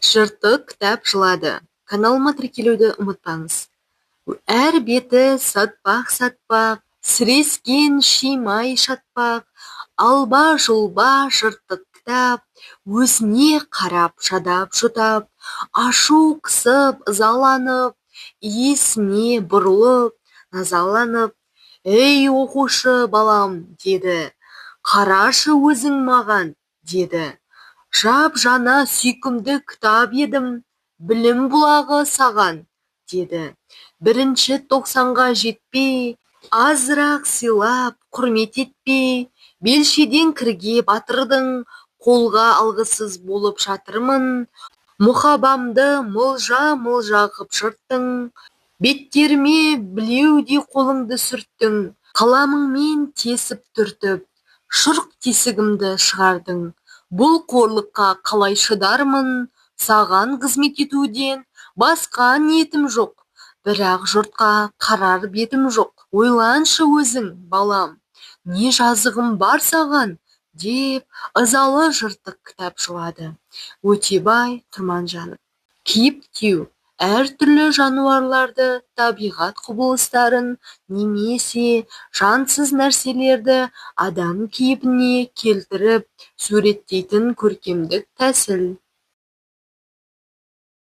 Жыртық кітап жылады. Каналыма тіркелуді ұмытпаңыз. Әр беті сатпақ-сатпақ, сірескен шимай шатпақ, алба-жұлба жыртық кітап, өзіне қарап жадап жұтап, ашу қысып ызаланып, иесіне бұрылып, назаланып, «Ей оқушы балам», деді, «қарашы өзің маған», деді. «Жап-жаңа сүйкімді кітап едім, білім бұлағы саған», деді. Бірінші 90-ға жетпей, азырақ сыйлап, құрмет етпей, белшеден кірге батырдың, қолға алғысыз болып жатырмын, мұхабамды мылжа-мылжа қып жырттың, беттеріме білеудей қолыңды сүрттің, қаламыңмен тесіп түртіп, шұрқ тесігімді шығардың. Бұл қорлыққа қалай шыдармын, саған қызмет етуден басқа ниетім жоқ. Бірақ жұртқа қарар бетім жоқ. Ойланшы өзің, балам, не жазығым бар саған, деп ызалы жыртық кітап жылады. Өтебай Тұрманжанов. Кейіптеу әртүрлі жануарларды, табиғат құбылыстарын немесе жансыз нәрселерді адам кейпіне келтіріп суреттейтін көркемдік тәсіл.